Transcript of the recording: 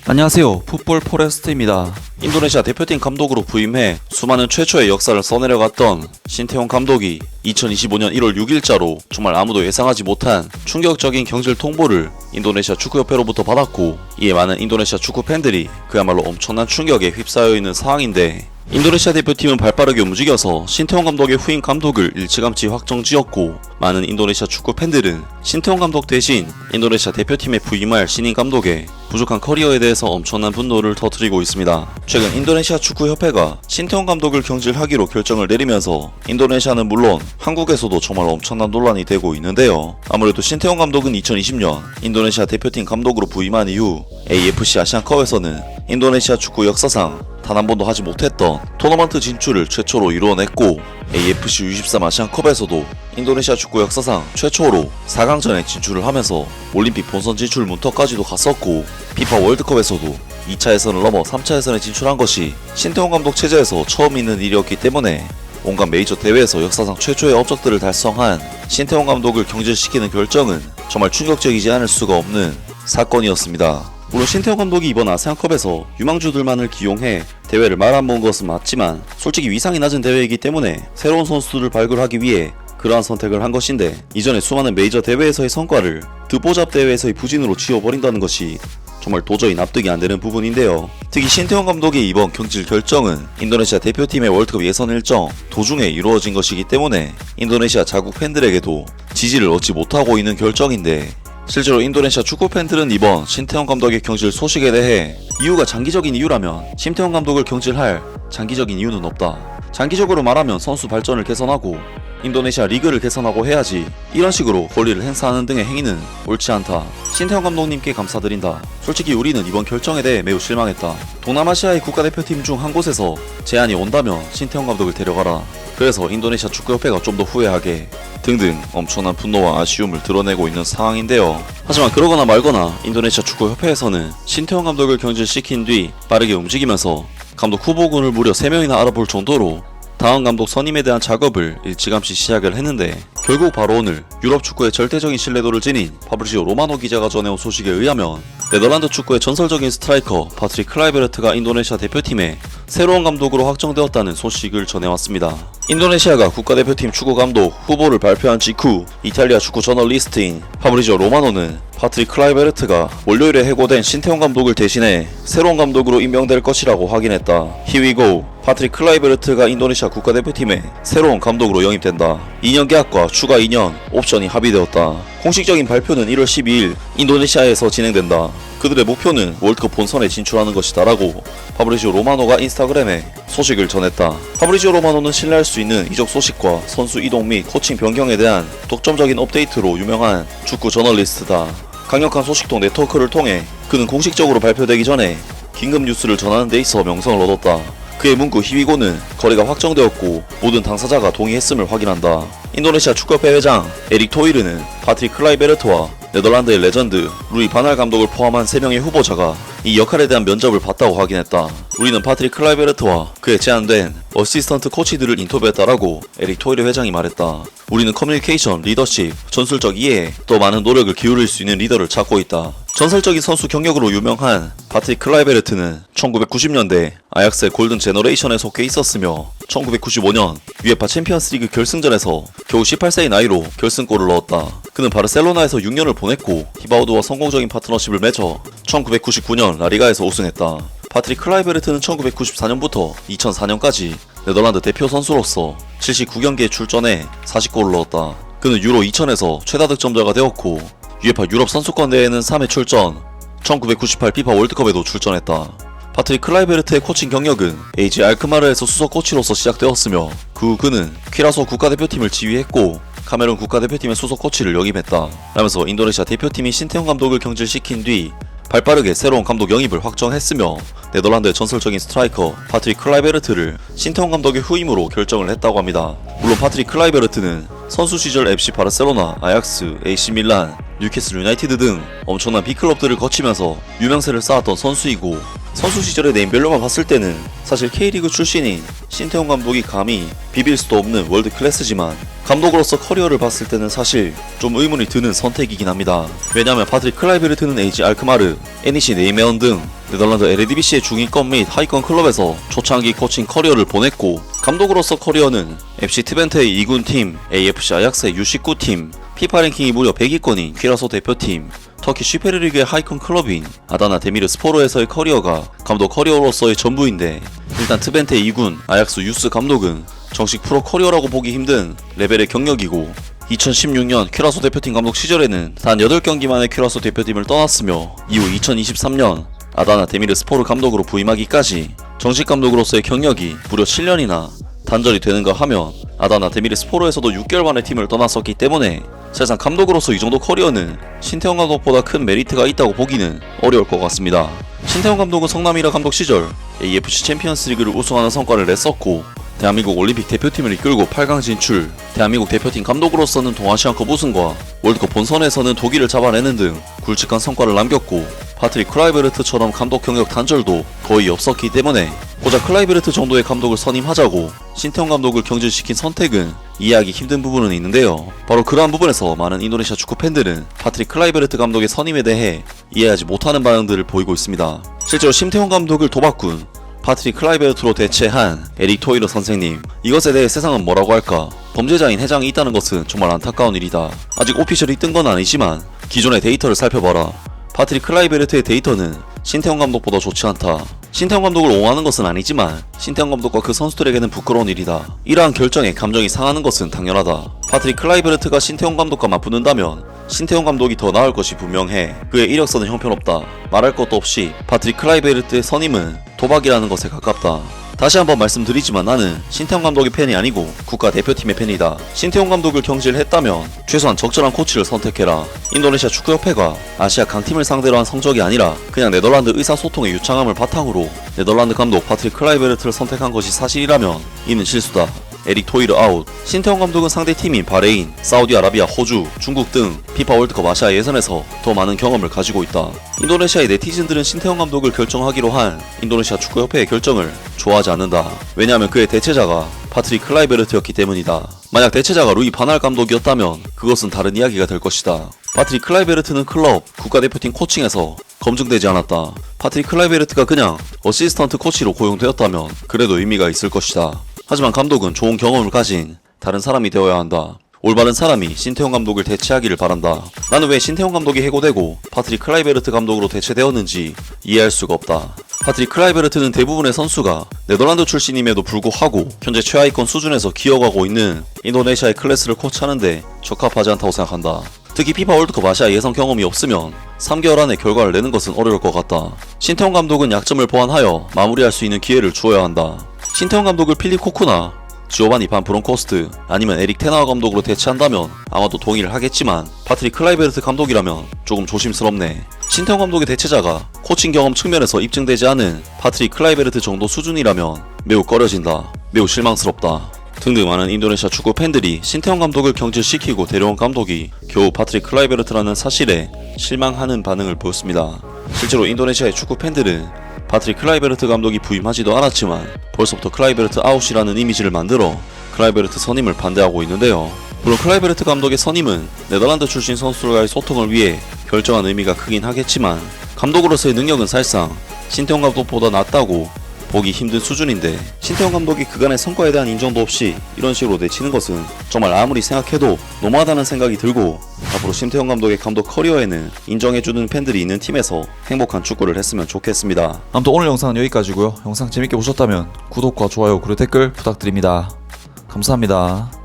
안녕하세요. 풋볼 포레스트입니다. 인도네시아 대표팀 감독으로 부임해 수많은 최초의 역사를 써내려갔던 신태용 감독이 2025년 1월 6일자로 정말 아무도 예상하지 못한 충격적인 경질 통보를 인도네시아 축구협회로부터 받았고, 이에 많은 인도네시아 축구 팬들이 그야말로 엄청난 충격에 휩싸여 있는 상황인데, 인도네시아 대표팀은 발빠르게 움직여서 신태용 감독의 후임 감독을 일찌감치 확정지었고, 많은 인도네시아 축구 팬들은 신태용 감독 대신 인도네시아 대표팀에 부임할 신인 감독의 부족한 커리어에 대해서 엄청난 분노를 터뜨리고 있습니다. 최근 인도네시아 축구협회가 신태용 감독을 경질하기로 결정을 내리면서 인도네시아는 물론 한국에서도 정말 엄청난 논란이 되고 있는데요. 아무래도 신태용 감독은 2020년 인도네시아 대표팀 감독으로 부임한 이후 AFC 아시안컵에서는 인도네시아 축구 역사상 단 한 번도 하지 못했던 토너먼트 진출을 최초로 이루어냈고, AFC U23 아시안컵에서도 인도네시아 축구 역사상 최초로 4강전에 진출을 하면서 올림픽 본선 진출 문턱까지도 갔었고, 피파 월드컵에서도 2차 예선을 넘어 3차 예선에 진출한 것이 신태용 감독 체제에서 처음 있는 일이었기 때문에 온갖 메이저 대회에서 역사상 최초의 업적들을 달성한 신태용 감독을 경질시키는 결정은 정말 충격적이지 않을 수가 없는 사건이었습니다. 물론 신태용 감독이 이번 아시안컵에서 유망주들만을 기용해 대회를 말아먹은 것은 맞지만, 솔직히 위상이 낮은 대회이기 때문에 새로운 선수들을 발굴하기 위해 그러한 선택을 한 것인데, 이전에 수많은 메이저 대회에서의 성과를 드보잡 대회에서의 부진으로 지워버린다는 것이 정말 도저히 납득이 안 되는 부분인데요. 특히 신태용 감독의 이번 경질 결정은 인도네시아 대표팀의 월드컵 예선 일정 도중에 이루어진 것이기 때문에 인도네시아 자국 팬들에게도 지지를 얻지 못하고 있는 결정인데, 실제로 인도네시아 축구 팬들은 이번 신태용 감독의 경질 소식에 대해 이유가 장기적인 이유라면 신태용 감독을 경질할 장기적인 이유는 없다. 장기적으로 말하면 선수 발전을 개선하고 인도네시아 리그를 개선하고 해야지, 이런 식으로 권리를 행사하는 등의 행위는 옳지 않다. 신태용 감독님께 감사드린다. 솔직히 우리는 이번 결정에 대해 매우 실망했다. 동남아시아의 국가대표팀 중 한 곳에서 제안이 온다면 신태용 감독을 데려가라. 그래서 인도네시아 축구협회가 좀 더 후회하게 등등 엄청난 분노와 아쉬움을 드러내고 있는 상황인데요. 하지만 그러거나 말거나 인도네시아 축구협회에서는 신태용 감독을 경질시킨 뒤 빠르게 움직이면서 감독 후보군을 무려 3명이나 알아볼 정도로 다음 감독 선임에 대한 작업을 일찌감치 시작을 했는데, 결국 바로 오늘 유럽 축구의 절대적인 신뢰도를 지닌 파브리지오 로마노 기자가 전해온 소식에 의하면 네덜란드 축구의 전설적인 스트라이커 파트릭 클라이베르트가 인도네시아 대표팀의 새로운 감독으로 확정되었다는 소식을 전해왔습니다. 인도네시아가 국가대표팀 축구 감독 후보를 발표한 직후 이탈리아 축구 저널리스트인 파브리지오 로마노는 파트릭 클라이베르트가 월요일에 해고된 신태용 감독을 대신해 새로운 감독으로 임명될 것이라고 확인했다. Here we go. 파트릭 클라이베르트가 인도네시아 국가대표팀의 새로운 감독으로 영입된다. 2년 계약과 추가 2년 옵션이 합의되었다. 공식적인 발표는 1월 12일 인도네시아에서 진행된다. 그들의 목표는 월드컵 본선에 진출하는 것이다 라고 파브리지오 로마노가 인스타그램에 소식을 전했다. 파브리지오 로마노는 신뢰할 수 있는 이적 소식과 선수 이동 및 코칭 변경에 대한 독점적인 업데이트로 유명한 축구 저널리스트다. 강력한 소식통 네트워크를 통해 그는 공식적으로 발표되기 전에 긴급 뉴스를 전하는 데 있어 명성을 얻었다. 그의 문구 히위고는 거래가 확정되었고 모든 당사자가 동의했음을 확인한다. 인도네시아 축구협회 회장 에릭 토이르는 파트릭 클라이베르트와 네덜란드의 레전드 루이 바날 감독을 포함한 3명의 후보자가 이 역할에 대한 면접을 봤다고 확인했다. 우리는 파트릭 클라이베르트와 그에 제안된 어시스턴트 코치들을 인터뷰했다라고 에릭 토이르 회장이 말했다. 우리는 커뮤니케이션, 리더십, 전술적 이해에 더 많은 노력을 기울일 수 있는 리더를 찾고 있다. 전설적인 선수 경력으로 유명한 파트릭 클라이베르트는 1990년대 아약스의 골든 제너레이션에 속해 있었으며 1995년 UEFA 챔피언스리그 결승전에서 겨우 18세의 나이로 결승골을 넣었다. 그는 바르셀로나에서 6년을 보냈고 히바우드와 성공적인 파트너십을 맺어 1999년 라리가에서 우승했다. 파트릭 클라이베르트는 1994년부터 2004년까지 네덜란드 대표 선수로서 79경기에 출전해 40골을 넣었다. 그는 유로 2000에서 최다 득점자가 되었고 UEFA 유럽 선수권 대회는 3회 출전, 1998 피파 월드컵에도 출전했다. 파트릭 클라이베르트의 코칭 경력은 AG 알크마르에서 수석 코치로서 시작되었으며 그 후 그는 퀴라소 국가대표팀을 지휘했고 카메룬 국가대표팀의 수석 코치를 역임했다. 라면서 인도네시아 대표팀이 신태용 감독을 경질시킨 뒤 발빠르게 새로운 감독 영입을 확정했으며 네덜란드의 전설적인 스트라이커 파트릭 클라이베르트를 신태용 감독의 후임으로 결정을 했다고 합니다. 물론 파트릭 클라이베르트는 선수 시절 FC 바르셀로나, 아약스, AC 밀란, 뉴캐슬 유나이티드 등 엄청난 빅클럽들을 거치면서 유명세를 쌓았던 선수이고, 선수 시절의 네임밸류만 봤을 때는 사실 K리그 출신인 신태용 감독이 감히 비빌 수도 없는 월드 클래스지만 감독으로서 커리어를 봤을 때는 사실 좀 의문이 드는 선택이긴 합니다. 왜냐하면 파트릭 클라이베르트는 AG 알크마르, NEC 네이메온 등 네덜란드 에르디비시의 중위권 및 하위권 클럽에서 초창기 코칭 커리어를 보냈고, 감독으로서 커리어는 FC 트벤테의 2군 팀, AFC 아약스의 U19팀, 피파 랭킹이 무려 100위권인 퀴라소 대표팀, 터키 슈페르리그의 하이컨 클럽인 아다나 데미르 스포르에서의 커리어가 감독 커리어로서의 전부인데, 일단 트벤테 2군 아약스 유스 감독은 정식 프로 커리어라고 보기 힘든 레벨의 경력이고, 2016년 퀴라소 대표팀 감독 시절에는 단 8경기만에 퀴라소 대표팀을 떠났으며, 이후 2023년 아다나 데미르 스포르 감독으로 부임하기까지 정식 감독으로서의 경력이 무려 7년이나 단절이 되는가 하면, 아다나 데미르 스포르에서도 6개월 만에 팀을 떠났었기 때문에 사실상 감독으로서 이 정도 커리어는 신태용 감독보다 큰 메리트가 있다고 보기는 어려울 것 같습니다. 신태용 감독은 성남이라 감독 시절 AFC 챔피언스 리그를 우승하는 성과를 냈었고, 대한민국 올림픽 대표팀을 이끌고 8강 진출, 대한민국 대표팀 감독으로서는 동아시안컵 우승과 월드컵 본선에서는 독일을 잡아내는 등 굵직한 성과를 남겼고, 파트릭 클라이베르트처럼 감독 경력 단절도 거의 없었기 때문에 고작 클라이베르트 정도의 감독을 선임하자고 신태용 감독을 경질시킨 선택은 이해하기 힘든 부분은 있는데요. 바로 그러한 부분에서 많은 인도네시아 축구 팬들은 파트릭 클라이베르트 감독의 선임에 대해 이해하지 못하는 반응들을 보이고 있습니다. 실제로 신태용 감독을 도바꾼 파트릭 클라이베르트로 대체한 에릭 토이러 선생님, 이것에 대해 세상은 뭐라고 할까? 범죄자인 회장이 있다는 것은 정말 안타까운 일이다. 아직 오피셜이 뜬 건 아니지만 기존의 데이터를 살펴봐라. 파트릭 클라이베르트의 데이터는 신태용 감독보다 좋지 않다. 신태용 감독을 옹호하는 것은 아니지만 신태용 감독과 그 선수들에게는 부끄러운 일이다. 이러한 결정에 감정이 상하는 것은 당연하다. 파트릭 클라이베르트가 신태용 감독과 맞붙는다면 신태용 감독이 더 나을 것이 분명해. 그의 이력서는 형편없다. 말할 것도 없이 파트릭 클라이베르트의 선임은 도박이라는 것에 가깝다. 다시 한번 말씀드리지만 나는 신태용 감독의 팬이 아니고 국가대표팀의 팬이다. 신태용 감독을 경질했다면 최소한 적절한 코치를 선택해라. 인도네시아 축구협회가 아시아 강팀을 상대로 한 성적이 아니라 그냥 네덜란드 의사소통의 유창함을 바탕으로 네덜란드 감독 파트릭 클라이베르트를 선택한 것이 사실이라면 이는 실수다. 에릭 토이르 아웃. 신태용 감독은 상대팀인 바레인, 사우디아라비아, 호주, 중국 등 피파 월드컵 아시아 예선에서 더 많은 경험을 가지고 있다. 인도네시아의 네티즌들은 신태용 감독을 결정하기로 한 인도네시아 축구협회의 결정을 좋아하지 않는다. 왜냐하면 그의 대체자가 파트릭 클라이베르트였기 때문이다. 만약 대체자가 루이 바날 감독이었다면 그것은 다른 이야기가 될 것이다. 파트릭 클라이베르트는 클럽, 국가대표팀 코칭에서 검증되지 않았다. 파트릭 클라이베르트가 그냥 어시스턴트 코치로 고용되었다면 그래도 의미가 있을 것이다. 하지만 감독은 좋은 경험을 가진 다른 사람이 되어야 한다. 올바른 사람이 신태용 감독을 대체하기를 바란다. 나는 왜 신태용 감독이 해고되고 파트릭 클라이베르트 감독으로 대체되었는지 이해할 수가 없다. 파트릭 클라이베르트는 대부분의 선수가 네덜란드 출신임에도 불구하고 현재 최하위권 수준에서 기어가고 있는 인도네시아의 클래스를 코치하는데 적합하지 않다고 생각한다. 특히 피파 월드컵 아시아 예선 경험이 없으면 3개월 안에 결과를 내는 것은 어려울 것 같다. 신태용 감독은 약점을 보완하여 마무리할 수 있는 기회를 주어야 한다. 신태용 감독을 필립 코쿠나, 지오바니 반 브론코스트 아니면 에릭 테나워 감독으로 대체한다면 아마도 동의를 하겠지만 파트릭 클라이베르트 감독이라면 조금 조심스럽네. 신태용 감독의 대체자가 코칭 경험 측면에서 입증되지 않은 파트릭 클라이베르트 정도 수준이라면 매우 꺼려진다. 매우 실망스럽다. 등등 많은 인도네시아 축구 팬들이 신태용 감독을 경질시키고 데려온 감독이 겨우 파트릭 클라이베르트라는 사실에 실망하는 반응을 보였습니다. 실제로 인도네시아의 축구 팬들은 파트릭 클라이베르트 감독이 부임하지도 않았지만 벌써부터 클라이베르트 아웃이라는 이미지를 만들어 클라이베르트 선임을 반대하고 있는데요. 물론 클라이베르트 감독의 선임은 네덜란드 출신 선수들과의 소통을 위해 결정한 의미가 크긴 하겠지만 감독으로서의 능력은 사실상 신태용 감독보다 낫다고 보기 힘든 수준인데, 신태용 감독이 그간의 성과에 대한 인정도 없이 이런 식으로 내치는 것은 정말 아무리 생각해도 너무하다는 생각이 들고, 앞으로 신태용 감독의 감독 커리어에는 인정해주는 팬들이 있는 팀에서 행복한 축구를 했으면 좋겠습니다. 아무튼 오늘 영상은 여기까지고요. 영상 재밌게 보셨다면 구독과 좋아요 그리고 댓글 부탁드립니다. 감사합니다.